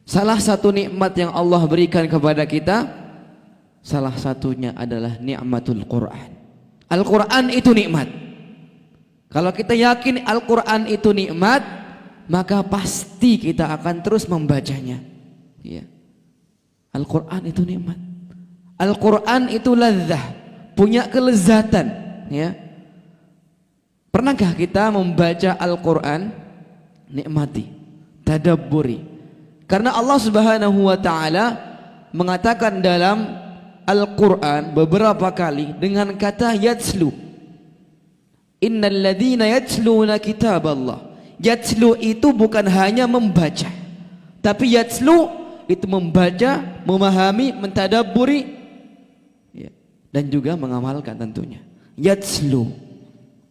Salah satu nikmat yang Allah berikan kepada kita, salah satunya adalah nikmatul Quran. Al-Quran itu nikmat. Kalau kita yakin Al-Quran itu nikmat, maka pasti kita akan terus membacanya. Ya. Al-Quran itu nikmat. Al-Quran itu ladzah, punya kelezatan. Ya. Pernahkah kita membaca Al-Quran, nikmati, tadabburi? Karena Allah Subhanahu wa taala mengatakan dalam Al-Quran beberapa kali dengan kata yatslu. Innal ladzina yatsluna kitaballah. Yatslu itu bukan hanya membaca, tapi yatslu itu membaca, memahami, mentadabburi, ya, dan juga mengamalkan tentunya. Yatslu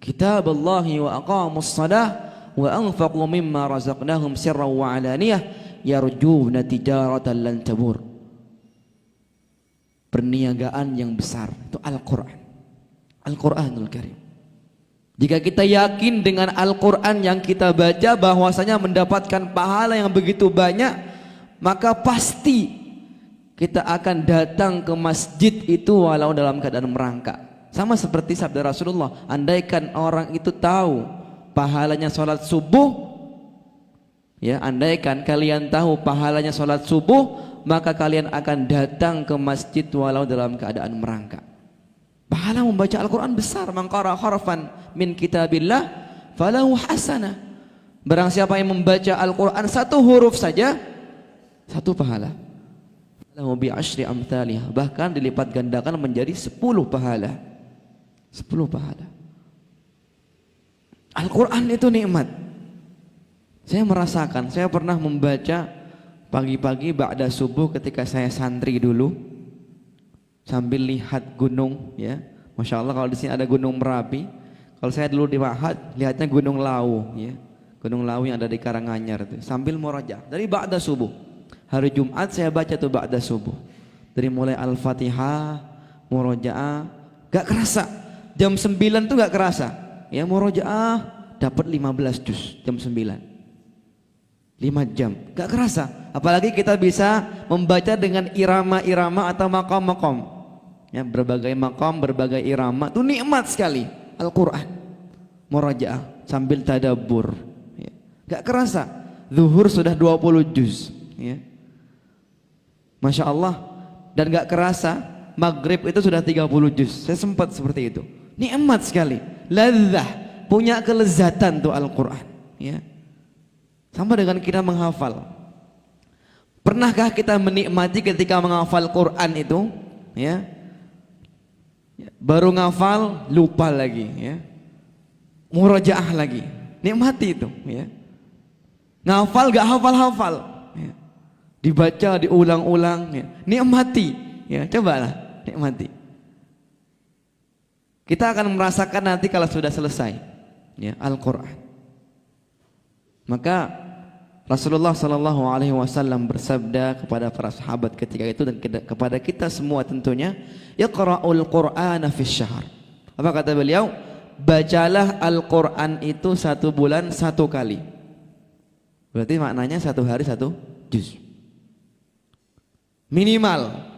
kitaballahi wa aqamus shalah wa anfaqu mimma razaqnahum sirran wa alaniyah yarjuna tijaratan lan tabur. Perniagaan yang besar itu Al-Quran, Al-Quranul Karim. Jika kita yakin dengan Al-Quran yang kita baca bahwasanya mendapatkan pahala yang begitu banyak, maka pasti kita akan datang ke masjid itu walau dalam keadaan merangkak. Sama seperti sabda Rasulullah, andaikan orang itu tahu pahalanya sholat subuh, ya, andaikan kalian tahu pahalanya sholat subuh, maka kalian akan datang ke masjid walau dalam keadaan merangkak. Pahala membaca Al-Quran besar. Man qara harfan min kitabillah falahu hasanah. Barang siapa yang membaca Al-Quran satu huruf saja, satu pahala. Lahu bi asyri amthaliha, bahkan dilipat gandakan menjadi 10 pahala. 10 pahala. Al-Quran itu nikmat. Saya merasakan, saya pernah membaca pagi-pagi ba'da subuh ketika saya santri dulu, sambil lihat gunung, ya. Masya Allah, kalau di sini ada Gunung Merapi. Kalau saya dulu di Ma'had, lihatnya Gunung Lawu, ya. Gunung Lawu yang ada di Karanganyar itu. Sambil murajaah dari ba'da subuh. Hari Jumat saya baca tuh ba'da subuh. Dari mulai Al-Fatihah, murajaah, gak kerasa. Jam 9 tuh gak kerasa. Ya, murajaah dapat 15 juz jam 9. 5 jam, gak kerasa. Apalagi kita bisa membaca dengan irama-irama atau maqam-maqam, ya, berbagai maqam, berbagai irama. Itu nikmat sekali Al-Quran. Murajaah sambil tadabbur, ya. Gak kerasa zuhur sudah 20 juz, ya. Masya Allah. Dan gak kerasa maghrib itu sudah 30 juz. Saya sempat seperti itu. Nikmat sekali, ladzah, punya kelezatan tuh Al-Quran, ya. Sama dengan kita menghafal. Pernahkah kita menikmati ketika menghafal Quran itu, ya? Baru ngafal lupa lagi, ya. Murajaah lagi. Nikmati itu, ya. Ngafal gak hafal-hafal, ya. Dibaca diulang-ulang, ya. Nikmati, ya. Cobalah nikmati. Kita akan merasakan nanti kalau sudah selesai, ya, Al-Quran. Maka Rasulullah Sallallahu Alaihi Wasallam bersabda kepada para sahabat ketika itu dan kepada kita semua tentunya, Iqra'ul Qur'ana fis syahr. Apa kata beliau? Bacalah Al-Quran itu 1 bulan 1 kali. Berarti maknanya 1 hari 1 juz. Minimal.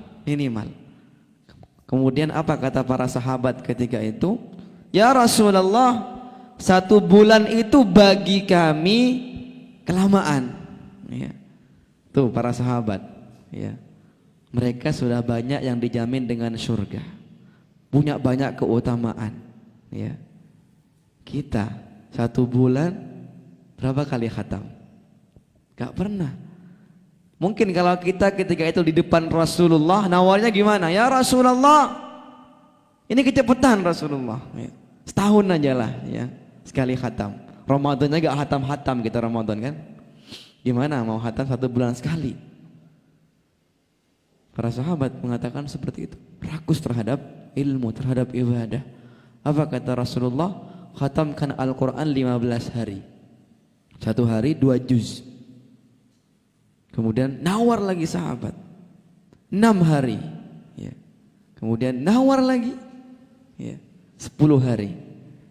Kemudian apa kata para sahabat ketika itu? Ya Rasulullah, 1 bulan itu bagi kami kelamaan, ya. Tuh para sahabat, ya. Mereka sudah banyak yang dijamin dengan surga, punya banyak keutamaan, ya. Kita 1 bulan berapa kali khatam? Gak pernah. Mungkin kalau kita ketika itu di depan Rasulullah, nawarnya gimana? Ya Rasulullah, ini kecepatan Rasulullah, ya. Setahun aja lah, ya, sekali khatam. Ramadannya gak hatam-hatam kita Ramadan kan? Gimana mau hatam 1 bulan sekali? Para sahabat mengatakan seperti itu, rakus terhadap ilmu, terhadap ibadah. Apa kata Rasulullah? Khatamkan Al-Quran 15 hari, 1 hari 2 juz. Kemudian nawar lagi sahabat 6 hari, ya. Kemudian nawar lagi, ya, 10 hari,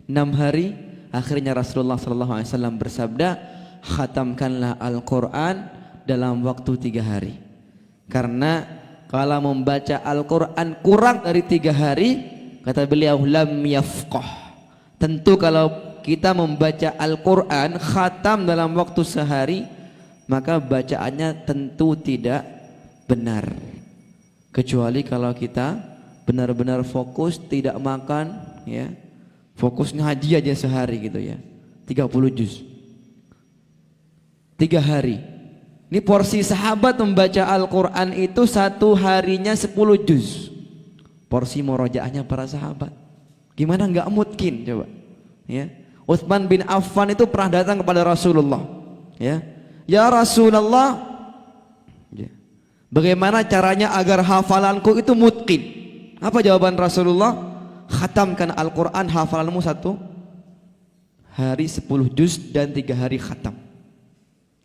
6 hari. Akhirnya Rasulullah SAW bersabda, khatamkanlah Al-Quran dalam waktu 3 hari. Karena kalau membaca Al-Quran kurang dari 3 hari, kata beliau, lam yafqah. Tentu kalau kita membaca Al-Quran khatam dalam waktu sehari, maka bacaannya tentu tidak benar. Kecuali kalau kita benar-benar fokus, tidak makan, ya, fokus ngaji aja sehari gitu ya, 30 juz 3 hari. Ini porsi sahabat membaca Al-Quran itu 1 harinya 10 juz. Porsi murojaahnya para sahabat. Gimana nggak mungkin coba? Ya, Utsman bin Affan itu pernah datang kepada Rasulullah. Ya Rasulullah, ya, bagaimana caranya agar hafalanku itu mutqin? Apa jawaban Rasulullah? Khatamkan Al-Quran hafalanmu 1 hari 10 juz dan 3 hari khatam.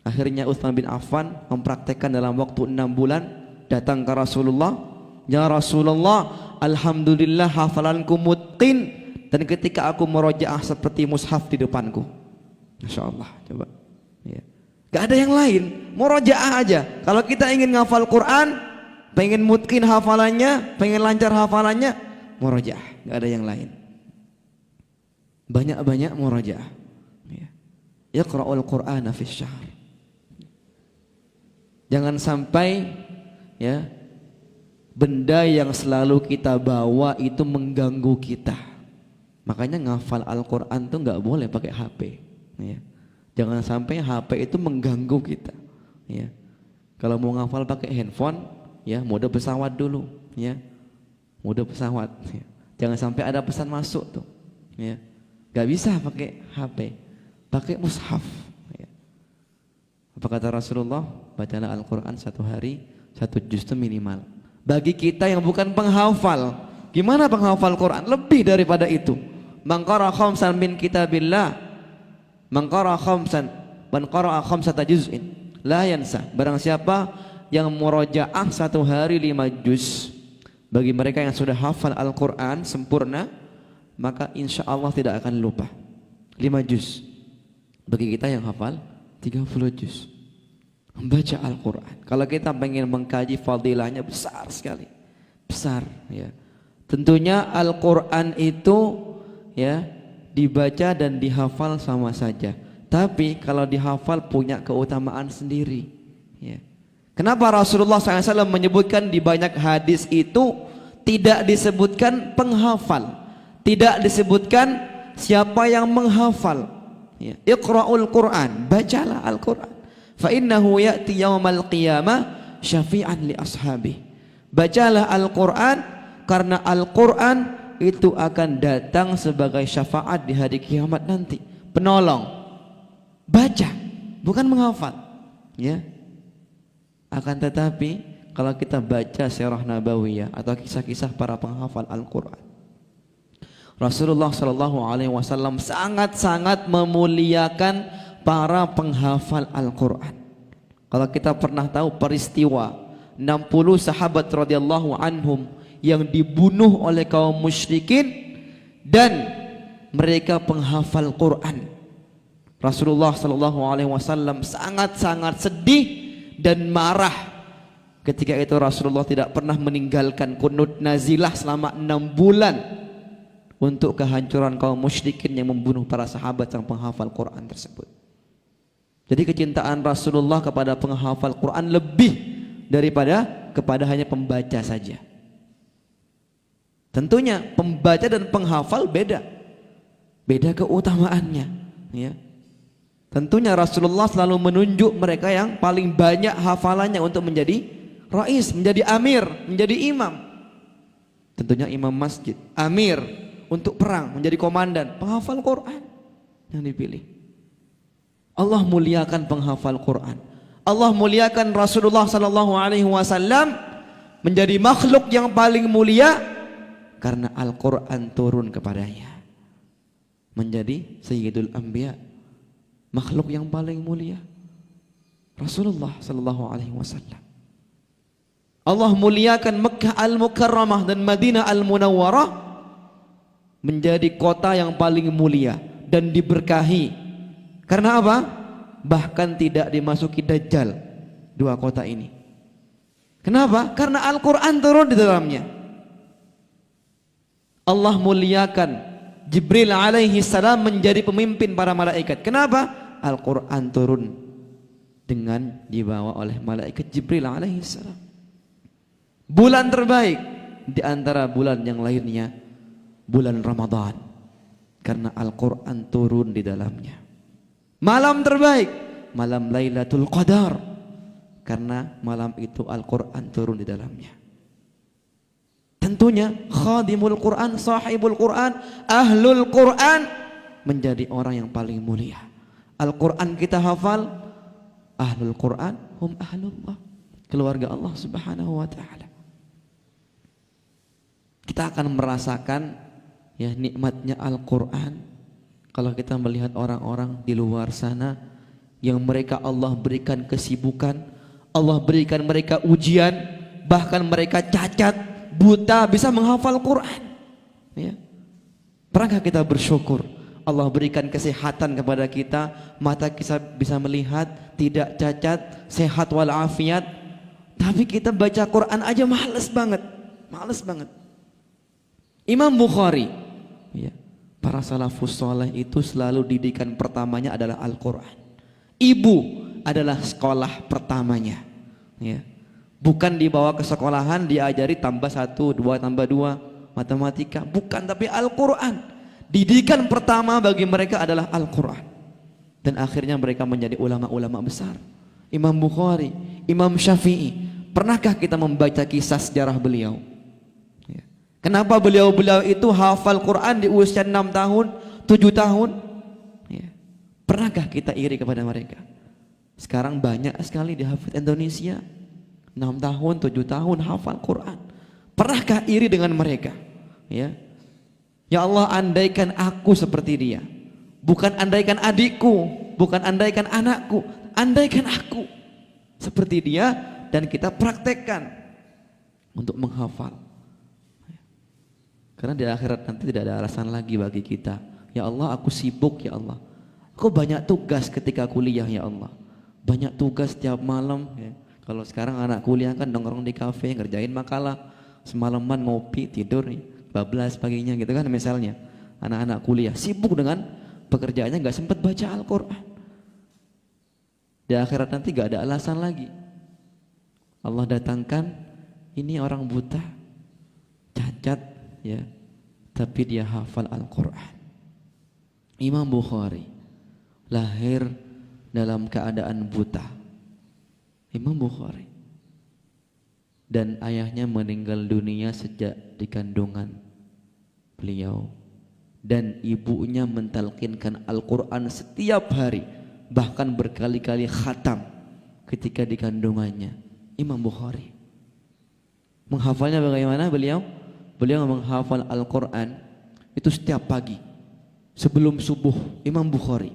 Akhirnya Utsman bin Affan mempraktekkan dalam waktu 6 bulan, datang ke Rasulullah. Ya Rasulullah, alhamdulillah hafalanku mutqin, dan ketika aku merojaah seperti mushaf di depanku. Masya Allah, coba. Ya. Gak ada yang lain, murojaah aja. Kalau kita ingin ngafal Quran, pengen mutqin hafalannya, pengen lancar hafalannya, murojaah, gak ada yang lain. Banyak-banyak murojaah. Ya. Yaqra'ul Qur'ana fi syahr. Jangan sampai ya benda yang selalu kita bawa itu mengganggu kita. Makanya ngafal Al-Quran tuh nggak boleh pakai HP. Ya. Jangan sampai HP itu mengganggu kita. Ya. Kalau mau ngafal pakai handphone, ya mode pesawat dulu. Ya. Mode pesawat. Ya. Jangan sampai ada pesan masuk tuh. Ya. Gak bisa pakai HP, pakai mushaf. Ya. Apa kata Rasulullah? Bacalah Al-Quran 1 hari 1 juz itu minimal. Bagi kita yang bukan penghafal, gimana penghafal Quran? Lebih daripada itu. Man qara'a khamsan min kitabillah, man qara'a khamsan, man qara'a khamsata juz'in la yansa. Barang siapa yang murojaah 1 hari 5 juz, bagi mereka yang sudah hafal Al-Quran sempurna, maka insya Allah tidak akan lupa. 5 juz. Bagi kita yang hafal 30 juz. Membaca Al-Quran, kalau kita pengen mengkaji fadilahnya besar sekali, besar ya. Tentunya Al-Quran itu ya dibaca dan dihafal sama saja, tapi kalau dihafal punya keutamaan sendiri ya. Kenapa Rasulullah SAW menyebutkan di banyak hadis itu tidak disebutkan penghafal, tidak disebutkan siapa yang menghafal ya. Iqra'ul Quran, bacalah Al-Quran, fa innahu ya'ti yaumal qiyamah syafi'an li ashabi. Bacalah Al-Quran, karena Al-Quran itu akan datang sebagai syafaat di hari kiamat nanti, penolong. Baca, bukan menghafal ya. Akan tetapi kalau kita baca sirah nabawiyah atau kisah-kisah para penghafal Al-Quran, Rasulullah SAW sangat-sangat memuliakan para penghafal Al-Quran. Kalau kita pernah tahu peristiwa 60 sahabat radhiyallahu anhum yang dibunuh oleh kaum musyrikin dan mereka penghafal Quran, Rasulullah SAW sangat-sangat sedih dan marah. Ketika itu Rasulullah tidak pernah meninggalkan kunut nazilah selama 6 bulan untuk kehancuran kaum musyrikin yang membunuh para sahabat yang penghafal Quran tersebut. Jadi kecintaan Rasulullah kepada penghafal Quran lebih daripada kepada hanya pembaca saja. Tentunya pembaca dan penghafal beda keutamaannya ya. Tentunya Rasulullah selalu menunjuk mereka yang paling banyak hafalannya untuk menjadi rais, menjadi amir, menjadi imam. Tentunya imam masjid, amir untuk perang, menjadi komandan, penghafal Quran yang dipilih. Allah muliakan penghafal Quran. Allah muliakan Rasulullah SAW menjadi makhluk yang paling mulia karena Al-Quran turun kepadanya, menjadi Sayyidul Anbiya, makhluk yang paling mulia Rasulullah SAW. Allah muliakan Mekkah Al-Mukarramah dan Madinah Al-Munawwarah menjadi kota yang paling mulia dan diberkahi. Karena apa? Bahkan tidak dimasuki Dajjal, dua kota ini. Kenapa? Karena Al-Quran turun di dalamnya. Allah muliakan Jibril alaihi salam menjadi pemimpin para malaikat. Kenapa? Al-Quran turun dengan dibawa oleh malaikat Jibril alaihi salam. Bulan terbaik di antara bulan yang lainnya bulan Ramadan, karena Al-Quran turun di dalamnya. Malam terbaik malam Lailatul Qadar, karena malam itu Al-Quran turun di dalamnya. Tentunya khadimul Quran, sahibul Quran, ahlul Quran menjadi orang yang paling mulia. Al-Quran kita hafal, ahlul Quran hum ahlullah, keluarga Allah subhanahu wa ta'ala. Kita akan merasakan ya nikmatnya Al-Quran kalau kita melihat orang-orang di luar sana yang mereka Allah berikan kesibukan, Allah berikan mereka ujian, bahkan mereka cacat, buta, bisa menghafal Quran ya. Pernahkah kita bersyukur Allah berikan kesehatan kepada kita, mata kita bisa melihat, tidak cacat, sehat walafiat, tapi kita baca Quran aja males banget, males banget. Imam Bukhari ya, para salafus soleh itu selalu didikan pertamanya adalah Al-Quran. Ibu adalah sekolah pertamanya ya. Bukan dibawa ke sekolahan diajari tambah 1, 2 tambah 2 matematika, bukan, tapi Al-Quran. Didikan pertama bagi mereka adalah Al-Quran, dan akhirnya mereka menjadi ulama-ulama besar. Imam Bukhari, Imam Syafi'i. Pernahkah kita membaca kisah sejarah beliau? Kenapa beliau-beliau itu hafal Quran di usia 6 tahun, 7 tahun? Ya. Pernahkah kita iri kepada mereka? Sekarang banyak sekali di hafid Indonesia 6 tahun, 7 tahun hafal Quran. Pernahkah iri dengan mereka? Ya. Ya Allah, andaikan aku seperti dia. Bukan andaikan adikku, bukan andaikan anakku, andaikan aku seperti dia, dan kita praktekkan untuk menghafal. Karena di akhirat nanti tidak ada alasan lagi bagi kita. Ya Allah, aku sibuk ya Allah. Aku banyak tugas ketika kuliah ya Allah. Banyak tugas tiap malam ya. Kalau sekarang anak kuliah kan nongkrong di kafe, ngerjain makalah, semalaman ngopi, tidur nih, bablas paginya gitu kan misalnya. Anak-anak kuliah sibuk dengan pekerjaannya, nggak sempat baca Al-Quran. Di akhirat nanti nggak ada alasan lagi. Allah datangkan, ini orang buta, cacat ya, tapi dia hafal Al-Quran. Imam Bukhari lahir dalam keadaan buta. Imam Bukhari, dan ayahnya meninggal dunia sejak di kandungan beliau, dan ibunya mentalkinkan Al-Quran setiap hari, bahkan berkali-kali khatam ketika di kandungannya. Imam Bukhari menghafalnya bagaimana beliau? Beliau menghafal Al-Quran itu setiap pagi sebelum subuh. Imam Bukhari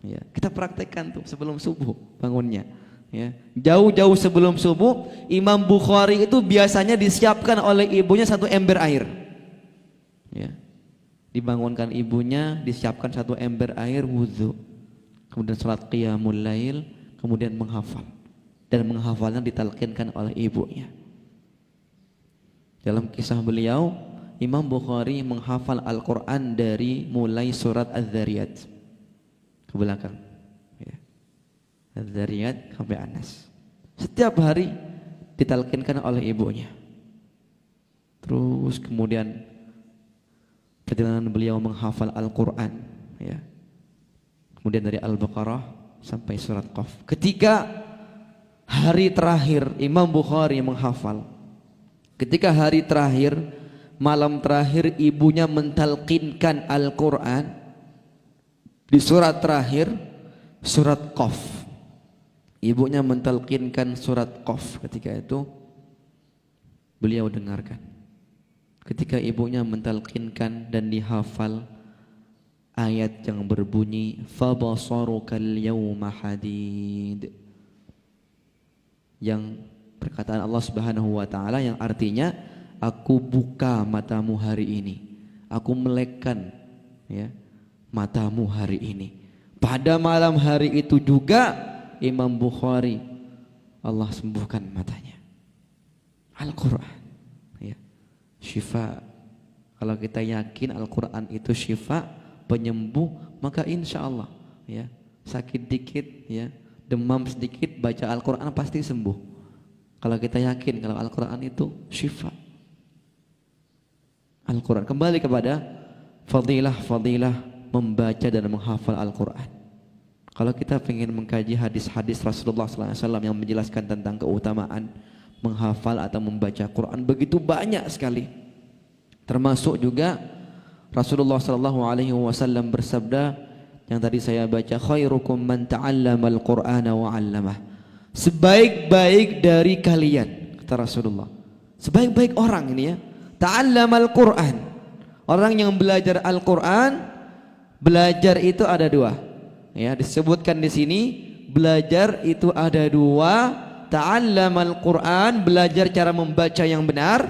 ya, kita praktekkan tuh sebelum subuh bangunnya ya. Jauh-jauh sebelum subuh Imam Bukhari itu biasanya disiapkan oleh ibunya 1 ember air ya. Dibangunkan ibunya, disiapkan 1 ember air, wudhu, kemudian salat qiyamul lail, kemudian menghafal, dan menghafalnya ditalkinkan oleh ibunya. Dalam kisah beliau, Imam Bukhari menghafal Al-Quran dari mulai surat Az-Zariyat ke belakang ya. Az-Zariyat sampai Anas. Setiap hari ditalkinkan oleh ibunya. Terus kemudian perjalanan beliau menghafal Al-Quran ya. Kemudian dari Al-Baqarah sampai surat Qaf. Ketika hari terakhir Imam Bukhari menghafal, ketika hari terakhir, malam terakhir, ibunya mentalkinkan Al-Quran di surat terakhir, surat Qaf. Ibunya mentalkinkan surat Qaf. Ketika itu beliau dengarkan. Ketika ibunya mentalkinkan dan dihafal ayat yang berbunyi fabasarukal yawma hadid, yang perkataan Allah Subhanahu wa taala yang artinya aku buka matamu hari ini, aku melekkan ya matamu hari ini. Pada malam hari itu juga Imam Bukhari Allah sembuhkan matanya. Al-Quran, ya, syifa. Kalau kita yakin Al-Quran itu syifa, penyembuh, maka insya Allah, ya, sakit dikit, ya, demam sedikit, baca Al-Quran pasti sembuh. Kalau kita yakin kalau Al-Quran itu syifa. Al-Quran, kembali kepada fadilah-fadilah membaca dan menghafal Al-Quran. Kalau kita ingin mengkaji hadis-hadis Rasulullah SAW yang menjelaskan tentang keutamaan menghafal atau membaca Quran, begitu banyak sekali. Termasuk juga Rasulullah SAW bersabda yang tadi saya baca, khairukum man ta'allamal Qur'ana wa 'allamah. Sebaik-baik dari kalian, kata Rasulullah, sebaik-baik orang ini ya, ta'allamal Qur'an, orang yang belajar Al-Quran. Belajar itu ada dua, ya, disebutkan di sini belajar itu ada dua. Ta'allamal Quran, belajar cara membaca yang benar,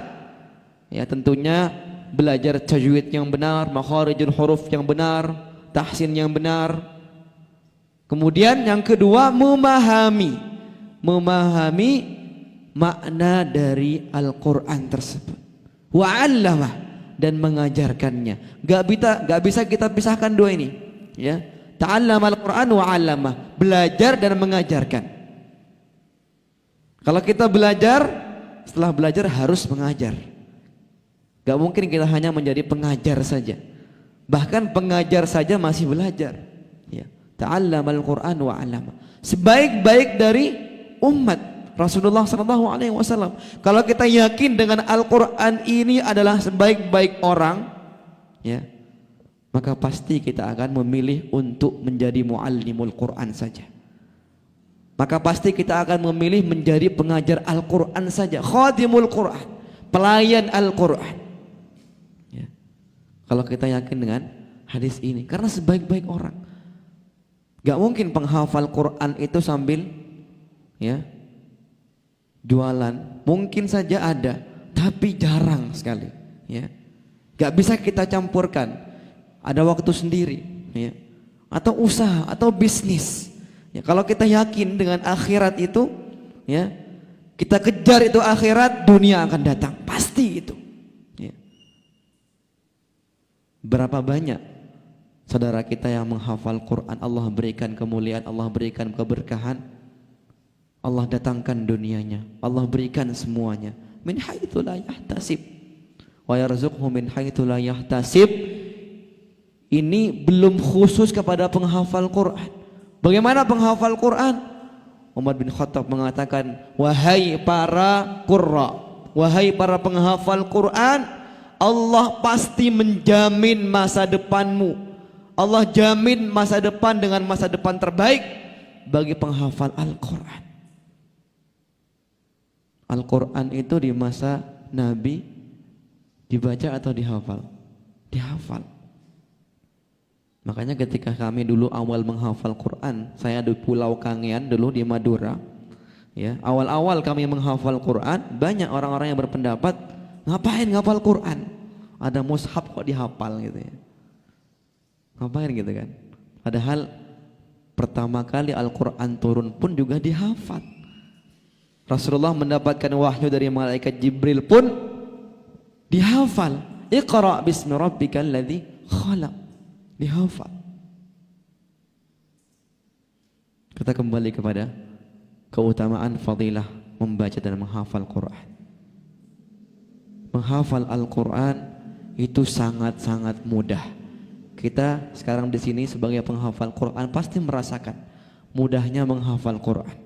ya, tentunya belajar tajwid yang benar, makharijul huruf yang benar, tahsin yang benar. Kemudian yang kedua memahami makna dari Al-Quran tersebut. Wa'allamah, dan mengajarkannya. Gak bisa kita pisahkan dua ini, ya. Ta'allamal Quran wa'allamah, belajar dan mengajarkan. Kalau kita belajar, setelah belajar harus mengajar. Gak mungkin kita hanya menjadi pengajar saja. Bahkan pengajar saja masih belajar, ya. Ta'allamal Quran wa'allamah, sebaik-baik dari umat Rasulullah SAW. Kalau kita yakin dengan Al-Quran ini adalah sebaik-baik orang, ya, maka pasti kita akan memilih untuk menjadi muallimul Quran saja. Maka pasti kita akan memilih menjadi pengajar Al-Quran saja, khadimul Quran, pelayan Al-Quran, ya. Kalau kita yakin dengan hadis ini, karena sebaik-baik orang, gak mungkin penghafal Quran itu sambil, ya, jualan. Mungkin saja ada, tapi jarang sekali, ya. Gak bisa kita campurkan. Ada waktu sendiri, ya, atau usaha atau bisnis. Ya, kalau kita yakin dengan akhirat itu, ya, kita kejar itu akhirat, dunia akan datang, pasti itu, ya. Berapa banyak saudara kita yang menghafal Quran, Allah berikan kemuliaan, Allah berikan keberkahan, Allah datangkan dunianya, Allah berikan semuanya. Min haitsu la yahtasib wa yarzuqhu min haitsu la yahtasib. Ini belum khusus kepada penghafal Quran. Bagaimana penghafal Quran? Umar bin Khattab mengatakan, wahai para qurra, wahai para penghafal Quran, Allah pasti menjamin masa depanmu. Allah jamin masa depan dengan masa depan terbaik bagi penghafal Al-Quran. Al-Quran itu di masa Nabi dibaca atau dihafal? Dihafal. Makanya ketika kami dulu awal menghafal Quran, saya di Pulau Kangean dulu di Madura, ya, awal-awal kami menghafal Quran, banyak orang-orang yang berpendapat, ngapain ngapal Quran? Ada mushaf kok dihafal gitu ya. Ngapain gitu kan? Padahal pertama kali Al-Quran turun pun juga dihafal. Rasulullah mendapatkan wahyu dari malaikat Jibril pun dihafal. Iqra bismi rabbikal ladzi khalaq. Dihafal. Kita kembali kepada keutamaan fadilah membaca dan menghafal Quran. Menghafal Al-Quran itu sangat-sangat mudah. Kita sekarang di sini sebagai penghafal Quran pasti merasakan mudahnya menghafal Quran,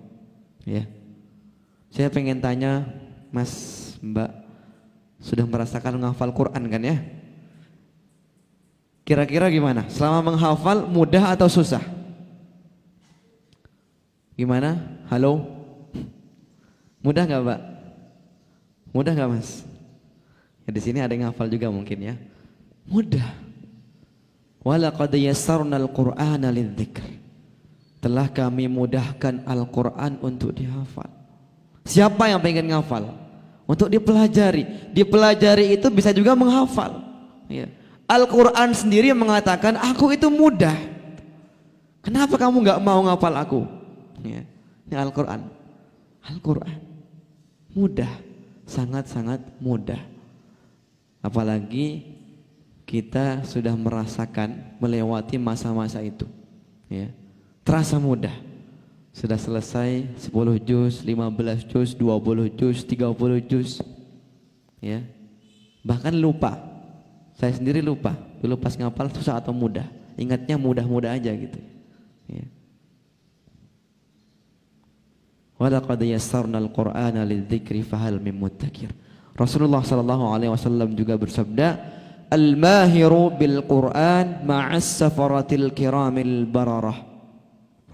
ya. Saya pengen tanya Mas, Mbak, sudah merasakan menghafal Quran kan ya? Kira-kira gimana? Selama menghafal mudah atau susah? Gimana? Halo? Mudah nggak, Mbak? Mudah nggak, Mas? Ya, di sini ada yang hafal juga mungkin ya. Mudah. Walaqad yassarnal Qur'ana lidzikr. Telah kami mudahkan Al-Quran untuk dihafal. Siapa yang pengen ngafal? Untuk dipelajari. Dipelajari itu bisa juga menghafal, ya. Al-Quran sendiri mengatakan, aku itu mudah. Kenapa kamu nggak mau ngafal aku? Ya. Ini Al-Quran. Al-Quran. Mudah, sangat-sangat mudah. Apalagi kita sudah merasakan melewati masa-masa itu, ya. Terasa mudah. Sudah selesai 10 juz, 15 juz, 20 juz, 30 juz, ya. Bahkan lupa. Saya sendiri lupa. Dulu pas ngapal susah atau mudah. Ingatnya mudah-mudah aja gitu, ya. Wa laqad yassarnal Qur'ana lidzikri fahal mim muddakir. Rasulullah sallallahu alaihi wasallam juga bersabda, "Al-mahiru bil Qur'an ma'as safaratil kiramil bararah."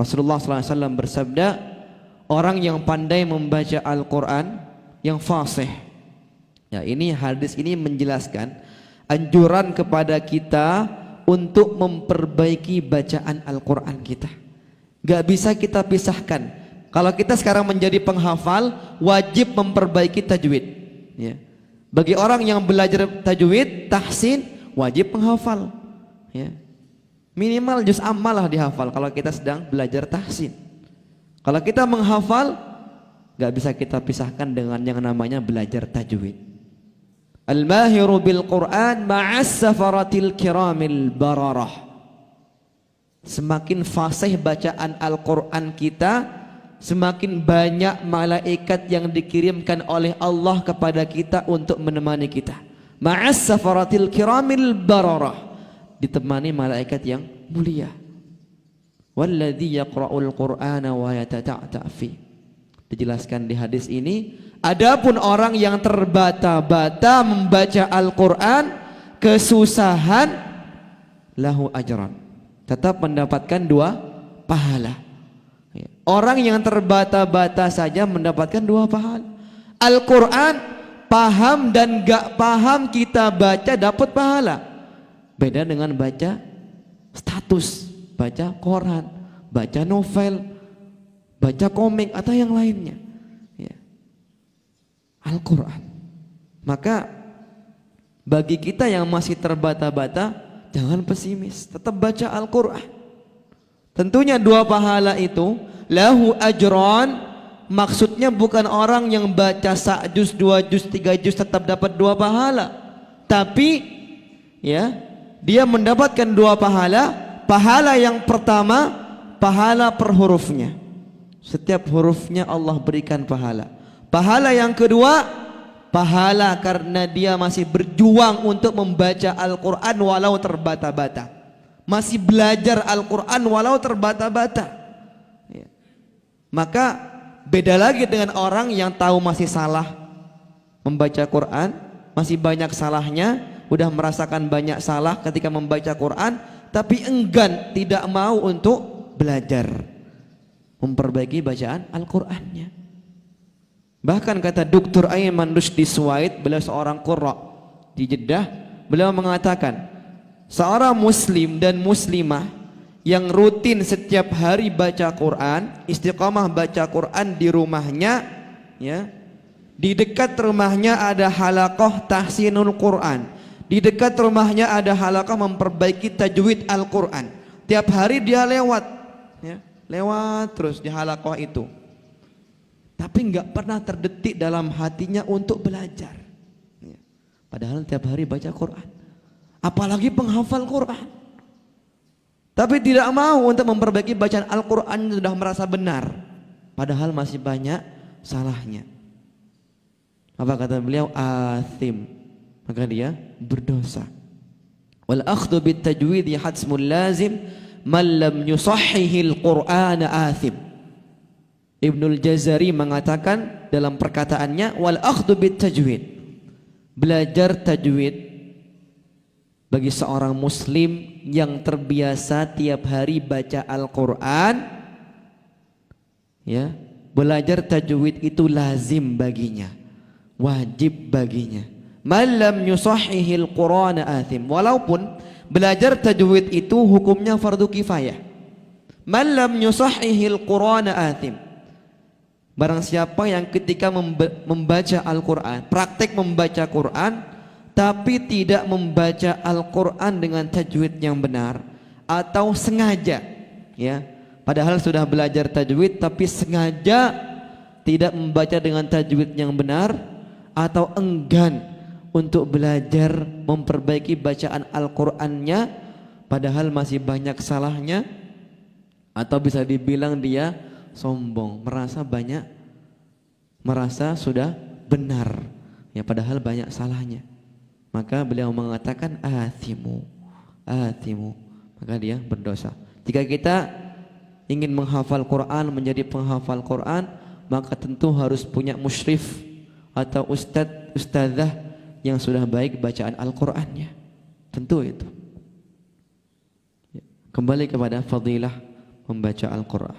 Rasulullah sallallahu alaihi wasallam bersabda, orang yang pandai membaca Al-Qur'an, yang fasih. Ya, ini hadis ini menjelaskan anjuran kepada kita untuk memperbaiki bacaan Al-Qur'an kita. Gak bisa kita pisahkan. Kalau kita sekarang menjadi penghafal, wajib memperbaiki tajwid, ya. Bagi orang yang belajar tajwid, tahsin, wajib menghafal, ya. Minimal juz amma lah dihafal kalau kita sedang belajar tahsin. Kalau kita menghafal, gak bisa kita pisahkan dengan yang namanya belajar tajwid. Al-mahiru bil Qur'an ma'as safaratil kiramil bararah. Semakin fasih bacaan Al-Quran kita, semakin banyak malaikat yang dikirimkan oleh Allah kepada kita untuk menemani kita. Ma'as safaratil kiramil bararah, ditemani malaikat yang mulia. Walladzi yaqra'ul Qur'ana wa yatata'ta fi. Dijelaskan di hadis ini, adapun orang yang terbata-bata membaca Al-Qur'an, kesusahan, lahu ajran, tetap mendapatkan 2 pahala. Orang yang terbata-bata saja mendapatkan 2 pahala. Al-Quran paham dan gak paham kita baca dapat pahala. Beda dengan baca status, baca koran, baca novel, baca komik atau yang lainnya, ya. Al-Quran. Maka bagi kita yang masih terbata-bata, jangan pesimis, tetap baca Al-Quran. Tentunya 2 pahala itu lahu ajran, maksudnya bukan orang yang baca sa'juz, 2 juz, 3 juz tetap dapat 2 pahala, tapi ya, dia mendapatkan 2 pahala. Pahala yang pertama, pahala per hurufnya, setiap hurufnya Allah berikan pahala. Pahala yang kedua, pahala karena dia masih berjuang untuk membaca Al-Quran walau terbata-bata, masih belajar Al-Quran walau terbata-bata. Maka beda lagi dengan orang yang tahu masih salah membaca Quran, masih banyak salahnya, udah merasakan banyak salah ketika membaca Quran, tapi enggan, tidak mau untuk belajar memperbaiki bacaan Al-Qur'annya. Bahkan kata Dr. Ayman Rushdie Suwaid, beliau seorang qurra di Jeddah, beliau mengatakan seorang muslim dan muslimah yang rutin setiap hari baca Quran, istiqamah baca Quran di rumahnya, ya, di dekat rumahnya ada halaqah tahsinul Quran, di dekat rumahnya ada halaqah memperbaiki tajwid Al-Quran. Tiap hari dia lewat, ya, lewat terus di halaqah itu, tapi nggak pernah terdetik dalam hatinya untuk belajar, ya. Padahal tiap hari baca Quran, apalagi penghafal Quran, tapi tidak mau untuk memperbaiki bacaan Al-Quran, sudah merasa benar padahal masih banyak salahnya. Apa kata beliau? Athim, maka dia berdosa. Wal akhdhu bit tajwid hatsmul lazim man lam yusahhihil Qur'ana athim. Ibnul Jazari mengatakan dalam perkataannya, wal akhdhu bit tajwid, belajar tajwid bagi seorang muslim yang terbiasa tiap hari baca Al-Quran, ya, belajar tajwid itu lazim baginya, wajib baginya. Malam yusahihil Qur'ana athim, walaupun belajar tajwid itu hukumnya fardu kifayah. Malam yusahihil Qur'ana athim, barang siapa yang ketika membaca Al-Quran, praktek membaca Quran, tapi tidak membaca Al-Quran dengan tajwid yang benar, atau sengaja, ya, padahal sudah belajar tajwid tapi sengaja tidak membaca dengan tajwid yang benar, atau enggan untuk belajar memperbaiki bacaan Al-Qur'annya padahal masih banyak salahnya, atau bisa dibilang dia sombong, merasa sudah benar ya padahal banyak salahnya. Maka beliau mengatakan athimu, maka dia berdosa. Jika kita ingin menghafal Quran, menjadi penghafal Quran, maka tentu harus punya musyrif atau ustadzah yang sudah baik bacaan Al-Qur'annya. Tentu itu. Kembali kepada fadilah membaca Al-Qur'an.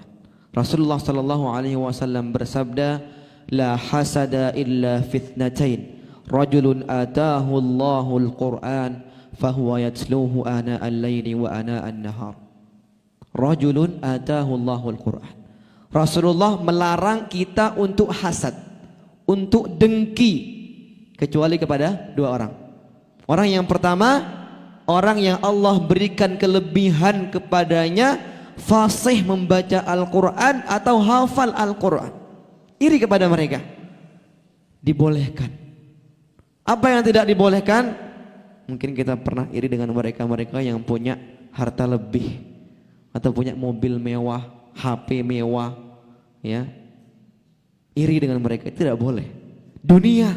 Rasulullah sallallahu alaihi wasallam bersabda, la hasada illa fitnatain, rajulun atahu Allahul Qur'an fahuwa yatsluhu ana al-laili wa ana an-nahar. Rajulun atahu Allahul Qur'an. Rasulullah melarang kita untuk hasad, untuk dengki, kecuali kepada dua orang. Orang yang pertama, orang yang Allah berikan kelebihan kepadanya, fasih membaca Al-Quran atau hafal Al-Quran. Iri kepada mereka. Dibolehkan. Apa yang tidak dibolehkan? Mungkin kita pernah iri dengan mereka-mereka yang punya harta lebih, atau punya mobil mewah, HP mewah, ya. Iri dengan mereka, tidak boleh. Dunia.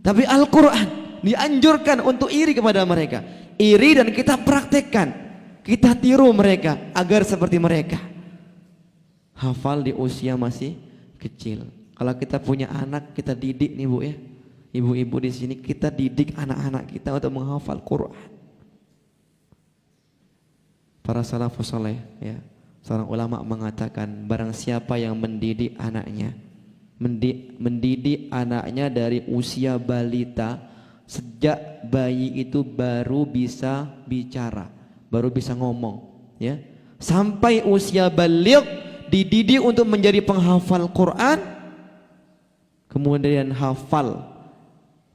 Tapi Al-Quran dianjurkan untuk iri kepada mereka. Iri dan kita praktekkan, kita tiru mereka agar seperti mereka. Hafal di usia masih kecil. Kalau kita punya anak, kita didik nih Bu ya. Ibu-ibu di sini, kita didik anak-anak kita untuk menghafal Quran. Para salafus saleh ya, seorang ulama mengatakan, barang siapa yang mendidik anaknya, mendidik anaknya dari usia balita, sejak bayi itu baru bisa bicara, baru bisa ngomong, ya, sampai usia baligh dididik untuk menjadi penghafal Quran, kemudian hafal,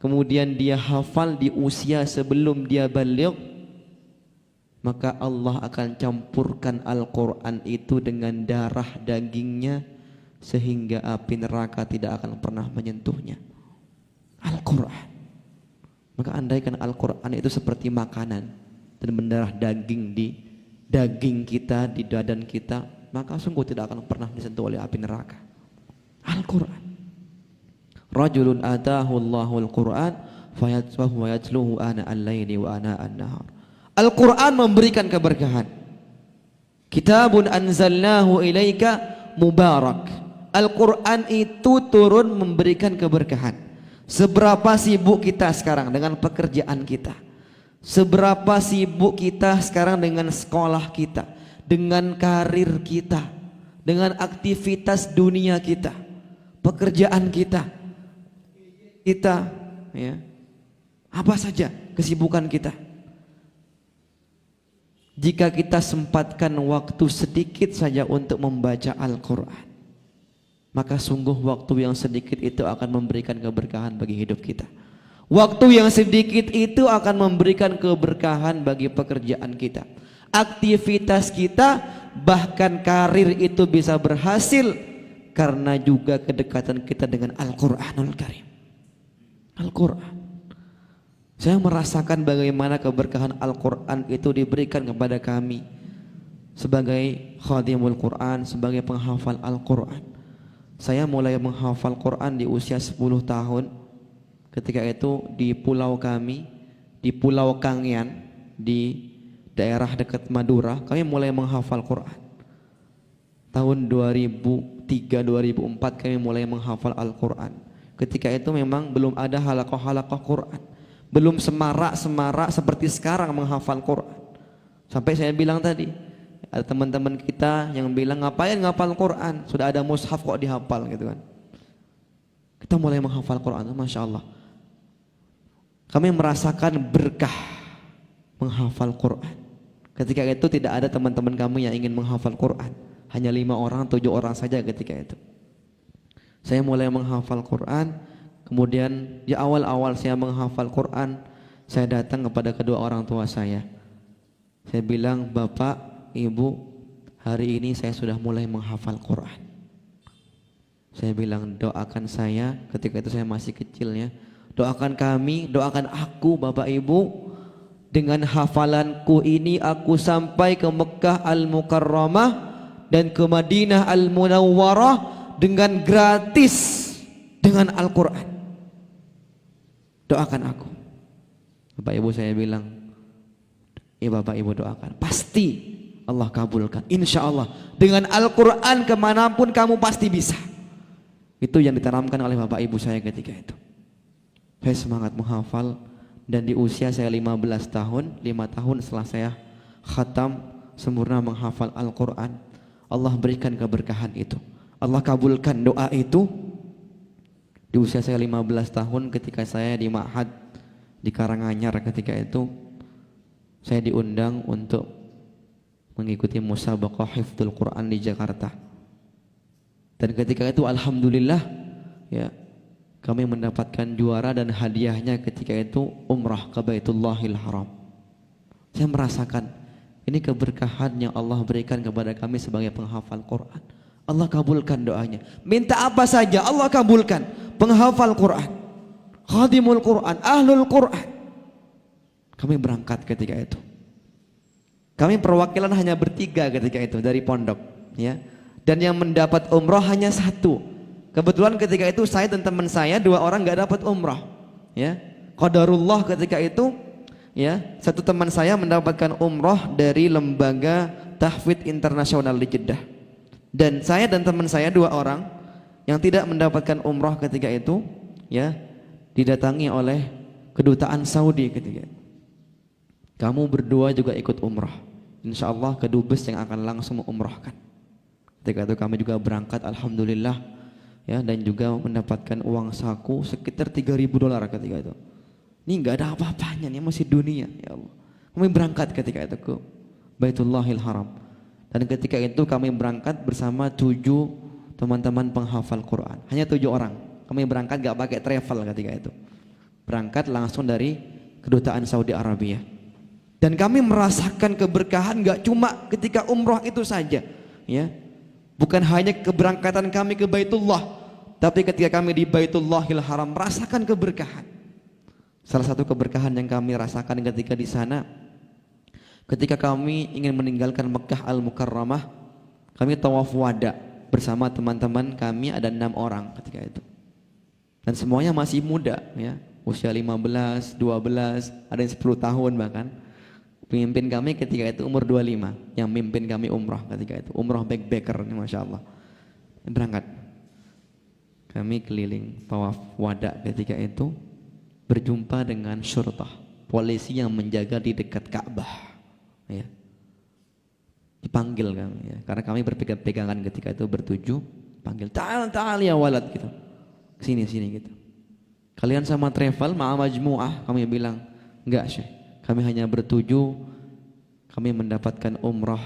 kemudian dia hafal di usia sebelum dia baligh, maka Allah akan campurkan Al-Quran itu dengan darah dagingnya sehingga api neraka tidak akan pernah menyentuhnya. Al-Quran. Maka andaikan Al-Quran itu seperti makanan dan mendarah daging di daging kita, di badan kita, maka sungguh tidak akan pernah disentuh oleh api neraka. Al-Quran. Rajulun atahu Allahul Quran fahuwa yatluhu ana al-laili wa ana an-nahar. Al-Quran memberikan keberkahan. Kitabun anzalnahu ilaika mubarak. Al-Quran itu turun memberikan keberkahan. Seberapa sibuk kita sekarang dengan pekerjaan kita, seberapa sibuk kita sekarang dengan sekolah kita, dengan karir kita, dengan aktivitas dunia kita, pekerjaan kita, ya, apa saja kesibukan kita. Jika kita sempatkan waktu sedikit saja untuk membaca Al-Quran, maka sungguh waktu yang sedikit itu akan memberikan keberkahan bagi hidup kita. Waktu yang sedikit itu akan memberikan keberkahan bagi pekerjaan kita, aktivitas kita, bahkan karir itu bisa berhasil karena juga kedekatan kita dengan Al-Quranul Karim. Al-Quran. Saya merasakan bagaimana keberkahan Al-Quran itu diberikan kepada kami sebagai khadimul Quran, sebagai penghafal Al-Quran. Saya mulai menghafal Quran di usia 10 tahun. Ketika itu di pulau kami, di Pulau Kangean, di daerah dekat Madura, kami mulai menghafal Quran. Tahun 2003-2004 kami mulai menghafal Al-Quran. Ketika itu memang belum ada halaqah-halaqah Quran, belum semarak-semarak seperti sekarang menghafal Quran. Sampai saya bilang tadi, ada teman-teman kita yang bilang, ngapain ngapal Quran, sudah ada mushaf kok dihafal gitu kan. Kita mulai menghafal Quran, Masya Allah. Kami merasakan berkah menghafal Quran. Ketika itu tidak ada teman-teman kami yang ingin menghafal Quran, hanya 5 orang, 7 orang saja ketika itu. Saya mulai menghafal Quran. Kemudian di awal-awal saya menghafal Quran, saya datang kepada kedua orang tua saya. Saya bilang, Bapak, Ibu, hari ini saya sudah mulai menghafal Quran. Saya bilang doakan saya, ketika itu saya masih kecil ya. Doakan kami, doakan aku Bapak Ibu. Dengan hafalanku ini aku sampai ke Mekah Al-Mukarramah dan ke Madinah Al-Munawwarah dengan gratis dengan Al-Quran. Doakan aku. Bapak Ibu saya bilang, ya Bapak Ibu doakan. Pasti Allah kabulkan. Insya Allah. Dengan Al-Quran kemanapun kamu pasti bisa. Itu yang ditanamkan oleh Bapak Ibu saya ketika itu. Saya semangat menghafal. Dan di usia saya 15 tahun, 5 tahun setelah saya khatam sempurna menghafal Al-Quran, Allah berikan keberkahan itu. Allah kabulkan doa itu. Di usia saya 15 tahun ketika saya di Ma'had di Karanganyar, ketika itu saya diundang untuk mengikuti musabaqah hifdzul Quran di Jakarta. Dan ketika itu alhamdulillah ya, kami mendapatkan juara dan hadiahnya ketika itu umrah ke Baitullahil Haram. Saya merasakan ini keberkahan yang Allah berikan kepada kami sebagai penghafal Quran. Allah kabulkan doanya. Minta apa saja Allah kabulkan. Penghafal Quran, khadimul Quran, ahlul Quran. Kami berangkat ketika itu. Kami perwakilan hanya bertiga ketika itu dari pondok, ya. Dan yang mendapat umrah hanya satu. Kebetulan ketika itu saya dan teman saya 2 orang nggak dapat umrah, ya. Qadarullah ketika itu, ya, satu teman saya mendapatkan umrah dari lembaga tahfidz internasional di Jeddah, dan saya dan teman saya 2 orang yang tidak mendapatkan umrah ketika itu, ya, didatangi oleh kedutaan Saudi ketika itu. Kamu berdua juga ikut umrah, insya Allah ke Dubes yang akan langsung umrahkan. Ketika itu kami juga berangkat alhamdulillah, ya, dan juga mendapatkan uang saku sekitar $3.000 ketika itu. Ini nggak ada apa-apanya, nih masih dunia, ya Allah. Kami berangkat ketika itu ke Baitullahil Haram, dan ketika itu kami berangkat bersama 7 teman-teman penghafal Quran. Hanya 7 orang. Kami berangkat nggak pakai travel ketika itu. Berangkat langsung dari kedutaan Saudi Arabia. Dan kami merasakan keberkahan nggak cuma ketika umroh itu saja, ya. Bukan hanya keberangkatan kami ke Baitullah, tapi ketika kami di Baitullahil Haram merasakan keberkahan. Salah satu keberkahan yang kami rasakan ketika di sana, ketika kami ingin meninggalkan Mekah Al-Mukarramah, kami tawaf wada bersama teman-teman kami, ada 6 orang ketika itu. Dan semuanya masih muda, ya, usia 15, 12, ada yang 10 tahun bahkan. Pemimpin kami ketika itu umur 25, yang mimpin kami umrah ketika itu, umrah backpacker, masya Allah. Berangkat, kami keliling tawaf wada ketika itu, berjumpa dengan syurtah, polisi yang menjaga di dekat Ka'bah, ya. Dipanggil kami, ya, karena kami berpegangan ketika itu bertujuh, panggil ta'al ya walad gitu, sini gitu. Kalian sama travel ma'a majmu'ah? Kami bilang enggak Syekh, kami hanya bertuju, kami mendapatkan umrah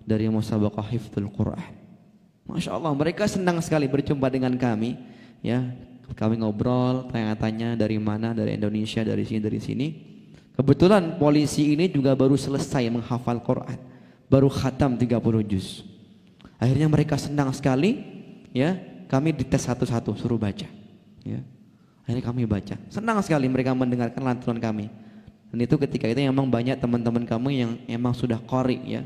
dari musabaqah hifdzul Quran. Masya Allah, mereka senang sekali berjumpa dengan kami, ya. Kami ngobrol, tanya-tanya dari mana, dari Indonesia, dari sini. Kebetulan polisi ini juga baru selesai menghafal Quran, baru khatam 30 juz. Akhirnya mereka senang sekali, ya. Kami dites satu-satu, suruh baca, ya. Akhirnya kami baca, senang sekali mereka mendengarkan lantunan kami. Dan itu ketika itu memang banyak teman-teman kami yang emang sudah qari, ya,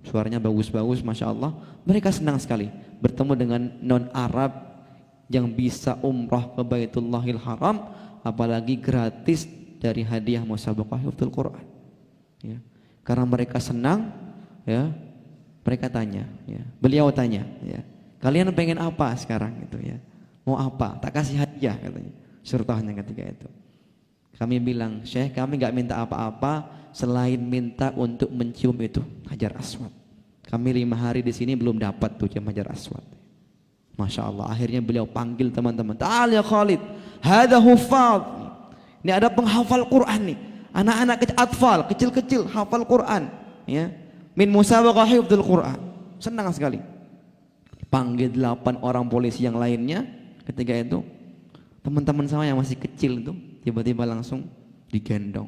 suaranya bagus-bagus, masya Allah. Mereka senang sekali bertemu dengan non Arab yang bisa umrah ke Baitullahil Haram, apalagi gratis dari hadiah musabaqah hifdzul Quran, ya. Karena mereka senang, ya, mereka tanya, ya, beliau tanya, ya, kalian pengen apa sekarang gitu, ya, mau apa, tak kasih hadiah katanya, syurtahnya ketika itu. Kami bilang, Syekh, kami nggak minta apa-apa selain minta untuk mencium itu Hajar Aswad. Kami 5 hari di sini belum dapat tuh cium Hajar Aswad. Masya Allah, akhirnya beliau panggil teman-teman, ta'al ya Khalid, hada hufad. Ini ada penghafal Quran nih, anak-anak atfal, kecil-kecil hafal Quran, ya, min musabaqah hifdzul Quran. Senang sekali. Panggil 8 orang polisi yang lainnya ketika itu. Teman-teman saya yang masih kecil itu tiba-tiba langsung digendong,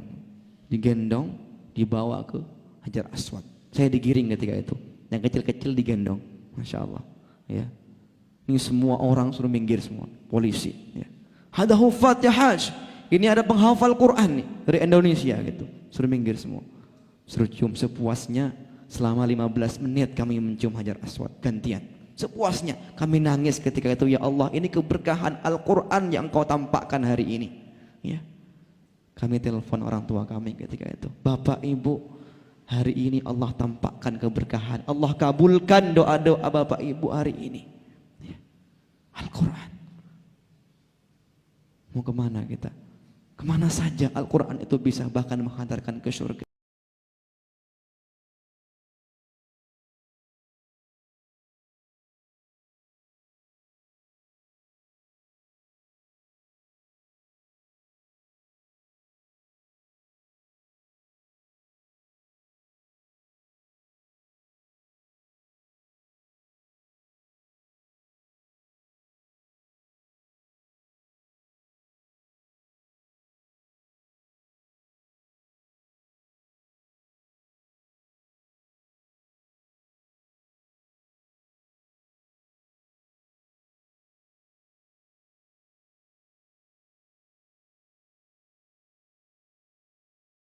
dibawa ke Hajar Aswad. Saya digiring ketika itu, yang kecil-kecil digendong, masya Allah, ya. Ini semua orang suruh minggir semua, polisi. Ya. Ada hufat ya haj. Ini ada penghafal Quran nih dari Indonesia gitu. Suruh minggir semua. Suruh cium sepuasnya selama 15 menit kami mencium Hajar Aswad gantian. Sepuasnya kami nangis ketika itu, ya Allah ini keberkahan Al-Quran yang Engkau tampakkan hari ini. Ya. Kami telepon orang tua kami ketika itu. Bapak Ibu, hari ini Allah tampakkan keberkahan. Allah kabulkan doa-doa Bapak Ibu hari ini. Ya. Al-Quran. Mau kemana kita? Kemana saja Al-Quran itu bisa bahkan menghantarkan ke surga.